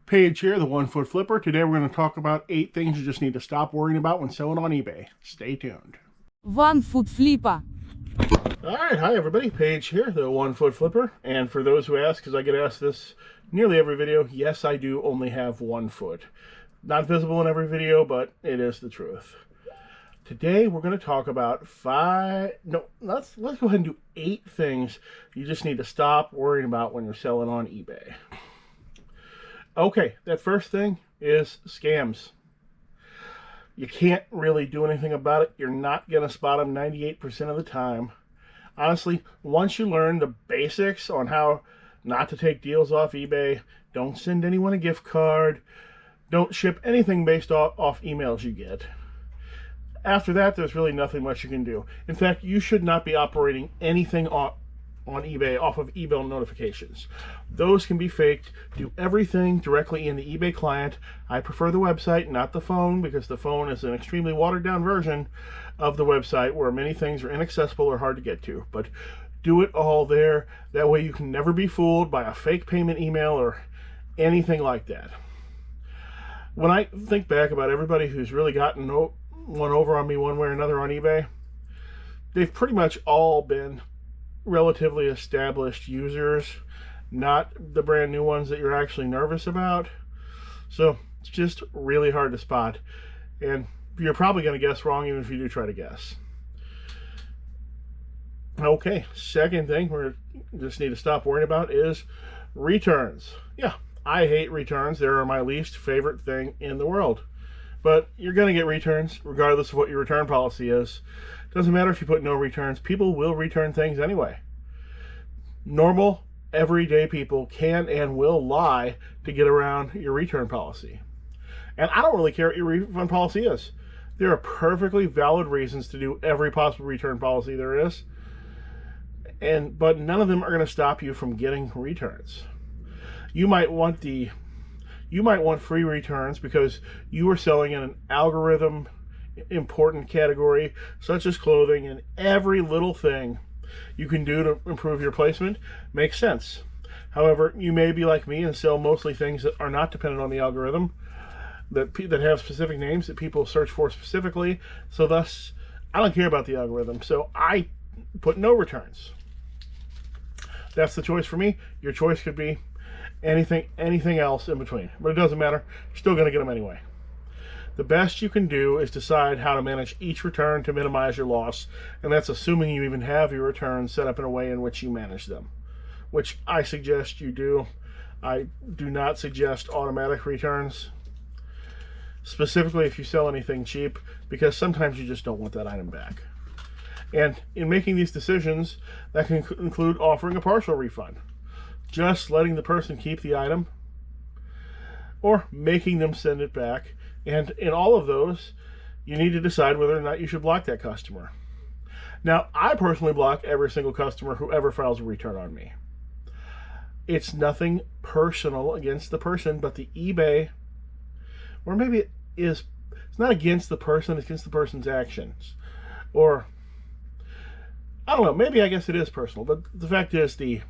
Paige here, the 1 Foot Flipper. Today we're going to talk about 8 things you just need to stop worrying about when selling on eBay. Stay tuned. 1 Foot Flipper. Alright, hi everybody. Paige here, the 1 Foot Flipper. And for those who ask, because I get asked this nearly every video, yes, I do only have 1 foot. Not visible in every video, but it is the truth. Today we're going to talk about let's go ahead and do 8 things you just need to stop worrying about when you're selling on eBay. Okay, that first thing is scams. You can't really do anything about it. You're not going to spot them 98% of the time. Honestly, once you learn the basics on how not to take deals off eBay, don't send anyone a gift card, don't ship anything based off emails you get. After that, there's really nothing much you can do. In fact, you should not be operating anything on eBay off of email notifications. Those can be faked. Do everything directly in the eBay client. I prefer the website, not the phone, because the phone is an extremely watered down version of the website where many things are inaccessible or hard to get to. But do it all there. That way you can never be fooled by a fake payment email or anything like that. When I think back about everybody who's really gotten one over on me one way or another on eBay, they've pretty much all been relatively established users, not the brand new ones that you're actually nervous about. So it's just really hard to spot, and you're probably going to guess wrong even if you do try to guess. Okay, second thing we just need to stop worrying about is returns. Yeah, I hate returns. They are my least favorite thing in the world. But you're going to get returns regardless of what your return policy is. Doesn't matter if you put no returns. People will return things anyway. Normal, everyday people can and will lie to get around your return policy. And I don't really care what your refund policy is. There are perfectly valid reasons to do every possible return policy there is. But none of them are going to stop you from getting returns. You might want free returns because you are selling in an algorithm important category such as clothing, and every little thing you can do to improve your placement makes sense. However, you may be like me and sell mostly things that are not dependent on the algorithm, that have specific names that people search for specifically. So thus, I don't care about the algorithm, so I put no returns. That's the choice for me. Your choice could be anything else in between, but it doesn't matter. You're still going to get them anyway. The best you can do is decide how to manage each return to minimize your loss, and that's assuming you even have your returns set up in a way in which you manage them, which I suggest you do. I do not suggest automatic returns, specifically if you sell anything cheap, because sometimes you just don't want that item back. And in making these decisions, that can include offering a partial refund, just letting the person keep the item, or making them send it back. And in all of those, you need to decide whether or not you should block that customer. Now, I personally block every single customer who ever files a return on me. It's nothing personal against the person, but the eBay, or maybe it's not against the person, it's against the person's actions. Or, I don't know, maybe I guess it is personal, but the fact is the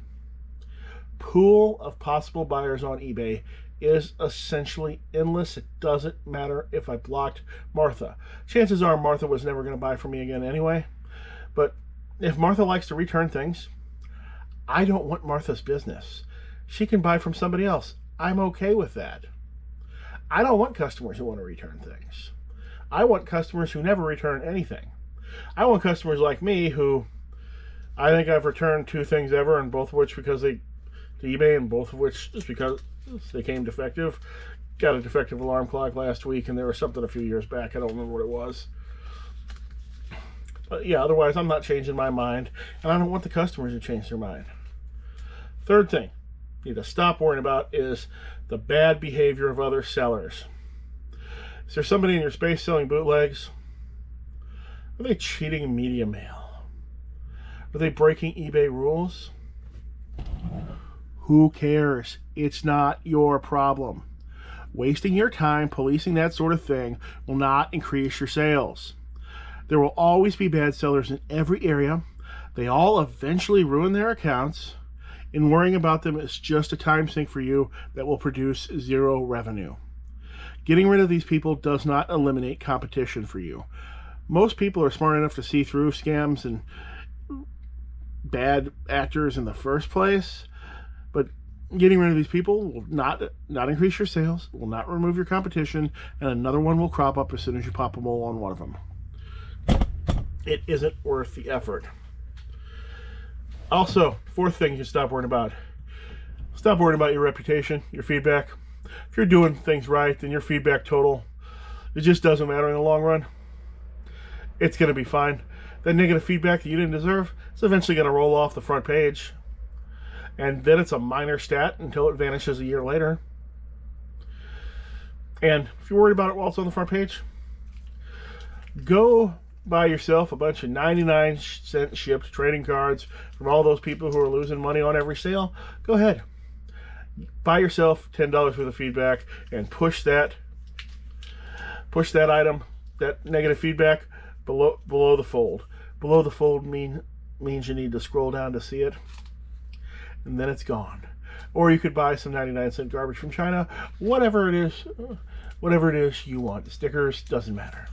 pool of possible buyers on eBay is essentially endless. It doesn't matter if I blocked Martha. Chances are Martha was never going to buy from me again anyway. But if Martha likes to return things, I don't want Martha's business. She can buy from somebody else. I'm okay with that. I don't want customers who want to return things. I want customers who never return anything. I want customers like me who, I think I've returned 2 things ever, and both of which because to eBay, and both of which just because they came defective. Got a defective alarm clock last week, and there was something a few years back. I don't remember what it was. But yeah, otherwise I'm not changing my mind, and I don't want the customers to change their mind. Third thing you need to stop worrying about is the bad behavior of other sellers. Is there somebody in your space selling bootlegs? Are they cheating media mail? Are they breaking eBay rules? Who cares? It's not your problem. Wasting your time policing that sort of thing will not increase your sales. There will always be bad sellers in every area. They all eventually ruin their accounts, and worrying about them is just a time sink for you that will produce zero revenue. Getting rid of these people does not eliminate competition for you. Most people are smart enough to see through scams and bad actors in the first place, but getting rid of these people will not increase your sales, will not remove your competition, and another one will crop up as soon as you pop a mole on one of them. It isn't worth the effort. Also, fourth thing you stop worrying about. Stop worrying about your reputation, your feedback. If you're doing things right, then your feedback total, it just doesn't matter in the long run. It's going to be fine. That negative feedback that you didn't deserve is eventually going to roll off the front page. And then it's a minor stat until it vanishes a year later. And if you're worried about it while it's on the front page, go buy yourself a bunch of 99-cent shipped trading cards from all those people who are losing money on every sale. Go ahead. Buy yourself $10 worth of feedback and push that item, that negative feedback, below the fold. Below the fold means you need to scroll down to see it, and then it's gone. Or you could buy some 99-cent garbage from China, whatever it is you want. The stickers, doesn't matter.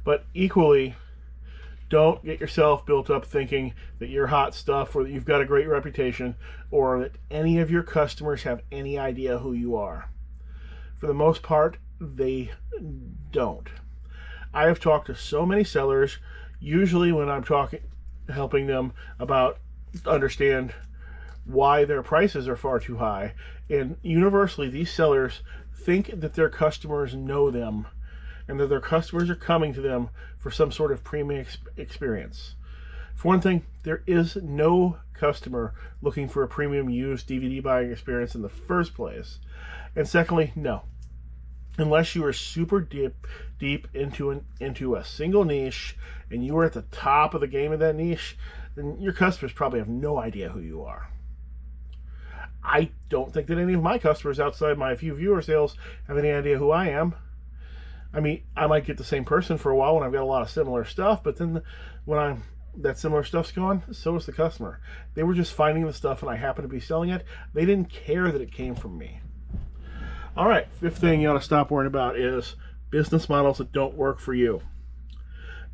But equally, don't get yourself built up thinking that you're hot stuff or that you've got a great reputation or that any of your customers have any idea who you are. For the most part, they don't. I have talked to so many sellers, usually when I'm helping them about understand why their prices are far too high, and universally these sellers think that their customers know them and that their customers are coming to them for some sort of premium experience. For one thing, there is no customer looking for a premium used DVD buying experience in the first place. And secondly, no. Unless you are super deep into a single niche and you are at the top of the game of that niche, then your customers probably have no idea who you are. I don't think that any of my customers outside my few viewer sales have any idea who I am. I mean, I might get the same person for a while when I've got a lot of similar stuff, but then when that similar stuff's gone, so is the customer. They were just finding the stuff and I happen to be selling it. They didn't care that it came from me. All right, fifth thing you ought to stop worrying about is business models that don't work for you.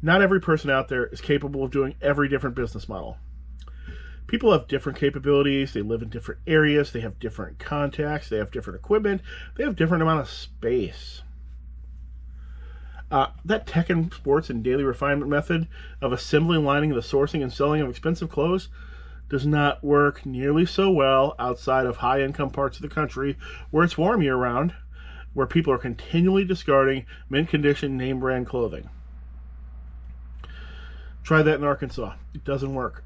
Not every person out there is capable of doing every different business model. People have different capabilities, they live in different areas, they have different contacts, they have different equipment, they have different amount of space. That tech and sports and daily refinement method of assembling, lining, the sourcing, and selling of expensive clothes does not work nearly so well outside of high-income parts of the country where it's warm year-round, where people are continually discarding mint-condition name-brand clothing. Try that in Arkansas. It doesn't work.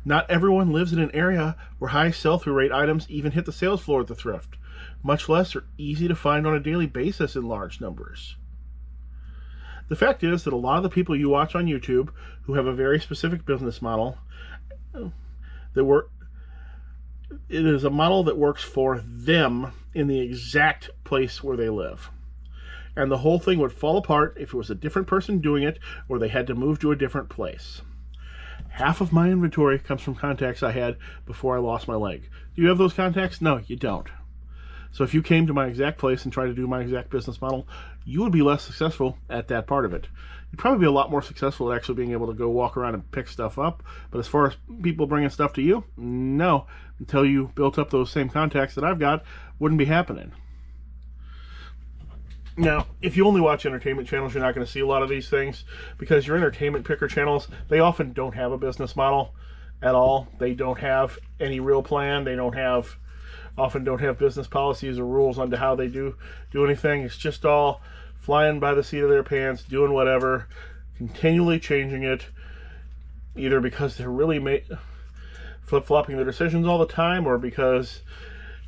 Not everyone lives in an area where high sell-through rate items even hit the sales floor at the thrift, much less are easy to find on a daily basis in large numbers. The fact is that a lot of the people you watch on YouTube who have a very specific business model, it is a model that works for them in the exact place where they live. And the whole thing would fall apart if it was a different person doing it or they had to move to a different place. Half of my inventory comes from contacts I had before I lost my leg. Do you have those contacts? No, you don't. So if you came to my exact place and tried to do my exact business model, you would be less successful at that part of it. You'd probably be a lot more successful at actually being able to go walk around and pick stuff up. But as far as people bringing stuff to you, no. Until you built up those same contacts that I've got, wouldn't be happening. Now, if you only watch entertainment channels, you're not going to see a lot of these things because your entertainment picker channels, they often don't have a business model at all. They don't have any real plan. They often don't have business policies or rules on how they do anything. It's just all flying by the seat of their pants, doing whatever, continually changing it, either because they're really flip-flopping their decisions all the time or because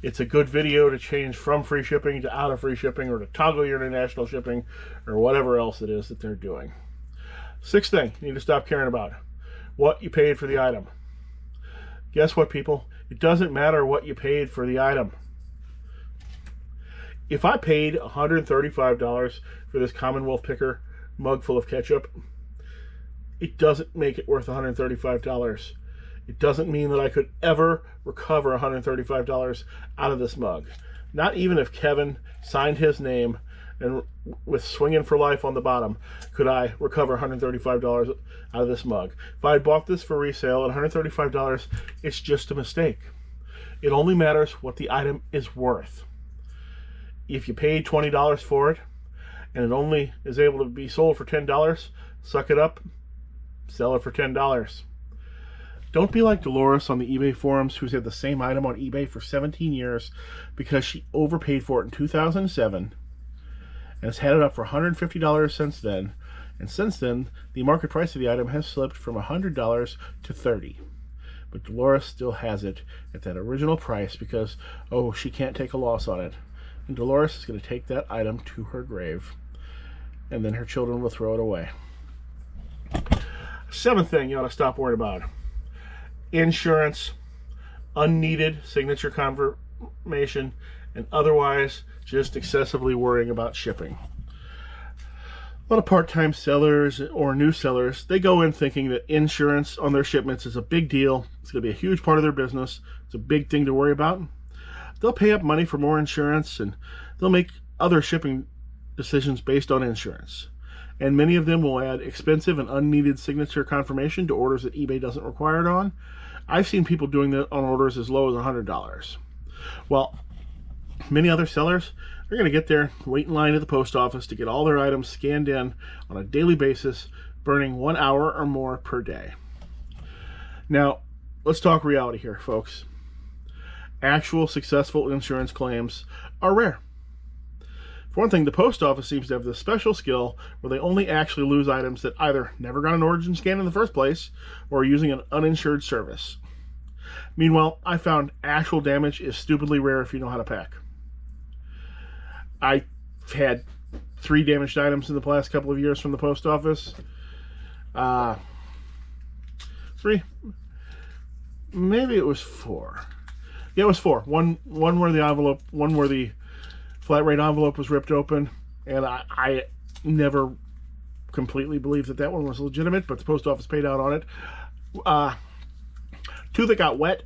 it's a good video to change from free shipping to out of free shipping or to toggle your international shipping or whatever else it is that they're doing. Sixth thing you need to stop caring about, what you paid for the item. Guess what, people? It doesn't matter what you paid for the item. If I paid $135 for this Commonwealth Picker mug full of ketchup, it doesn't make it worth $135. It doesn't mean that I could ever recover $135 out of this mug. Not even if Kevin signed his name and with swinging for life on the bottom, could I recover $135 out of this mug. If I had bought this for resale at $135, it's just a mistake. It only matters what the item is worth. If you paid $20 for it, and it only is able to be sold for $10, suck it up, sell it for $10. Don't be like Dolores on the eBay forums, who's had the same item on eBay for 17 years because she overpaid for it in 2007 and has had it up for $150 since then. And since then, the market price of the item has slipped from $100 to $30. But Dolores still has it at that original price because, oh, she can't take a loss on it. And Dolores is going to take that item to her grave. And then her children will throw it away. Seventh thing you ought to stop worrying about. Insurance, unneeded signature confirmation, and otherwise just excessively worrying about shipping. A lot of part-time sellers or new sellers, they go in thinking that insurance on their shipments is a big deal. It's going to be a huge part of their business. It's a big thing to worry about. They'll pay up money for more insurance, and they'll make other shipping decisions based on insurance. And many of them will add expensive and unneeded signature confirmation to orders that eBay doesn't require it on. I've seen people doing that on orders as low as $100. Well, many other sellers are going to get there, wait in line at the post office to get all their items scanned in on a daily basis, burning 1 hour or more per day. Now, let's talk reality here, folks. Actual successful insurance claims are rare. For one thing, the post office seems to have this special skill where they only actually lose items that either never got an origin scan in the first place or are using an uninsured service. Meanwhile, I found actual damage is stupidly rare if you know how to pack. I've had 3 damaged items in the past couple of years from the post office. 3. Maybe it was 4. Yeah, it was 4. One where the flat rate envelope was ripped open, and I never completely believed that one was legitimate, but the post office paid out on it. 2 that got wet,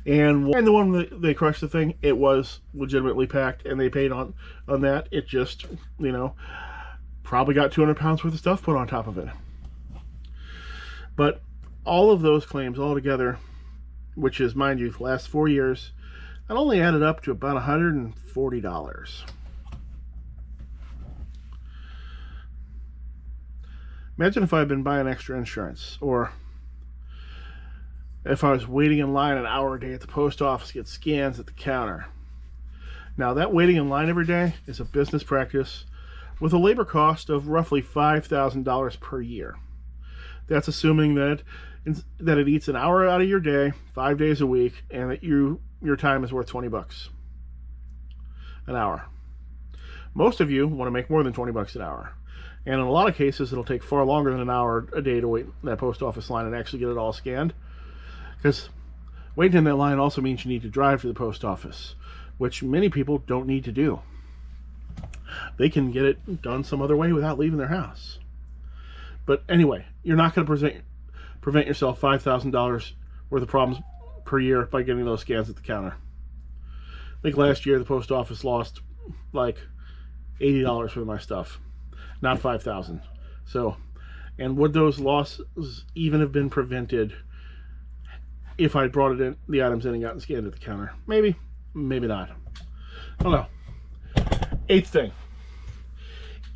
and the one that they crushed the thing, it was legitimately packed, and they paid on that. It just, probably got 200 pounds worth of stuff put on top of it. But all of those claims all together, which is, mind you, the last 4 years, it only added up to about $140. Imagine if I'd been buying extra insurance, or if I was waiting in line an hour a day at the post office to get scans at the counter. Now, that waiting in line every day is a business practice with a labor cost of roughly $5,000 per year. That's assuming that it eats an hour out of your day, 5 days a week, and that your time is worth $20 an hour. Most of you want to make more than $20 an hour. And in a lot of cases, it'll take far longer than an hour a day to wait in that post office line and actually get it all scanned. Because waiting in that line also means you need to drive to the post office, which many people don't need to do. They can get it done some other way without leaving their house. But anyway, you're not going to prevent yourself $5,000 worth of problems per year by getting those scans at the counter. I think last year the post office lost like $80 for my stuff, not $5,000. So, and would those losses even have been prevented if I brought the items in and gotten scanned at the counter? Maybe, maybe not. I don't know. 8th thing,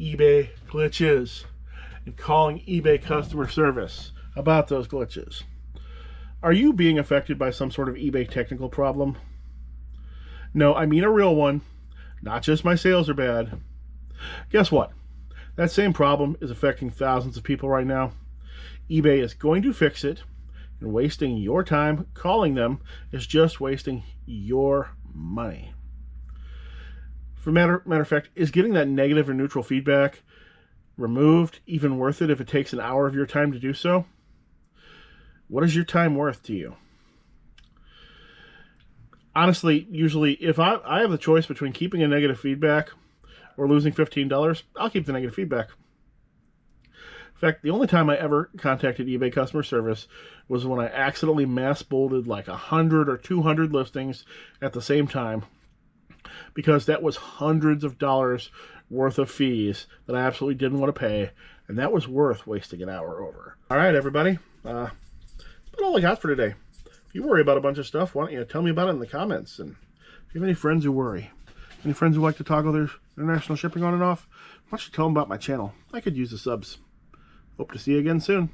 eBay glitches and calling eBay customer service about those glitches. Are you being affected by some sort of eBay technical problem? No, I mean a real one. Not just my sales are bad. Guess what? That same problem is affecting thousands of people right now. eBay is going to fix it, and wasting your time calling them is just wasting your money. For matter of fact, is getting that negative or neutral feedback removed even worth it if it takes an hour of your time to do so? What is your time worth to you? Honestly, usually, if I have the choice between keeping a negative feedback or losing $15, I'll keep the negative feedback. In fact, the only time I ever contacted eBay customer service was when I accidentally mass bolted like 100 or 200 listings at the same time, because that was hundreds of dollars worth of fees that I absolutely didn't want to pay, and that was worth wasting an hour over. All right, everybody. That's about all I got for today. If you worry about a bunch of stuff, why don't you tell me about it in the comments? And if you have any friends who worry, any friends who like to toggle their international shipping on and off, why don't you tell them about my channel? I could use the subs. Hope to see you again soon.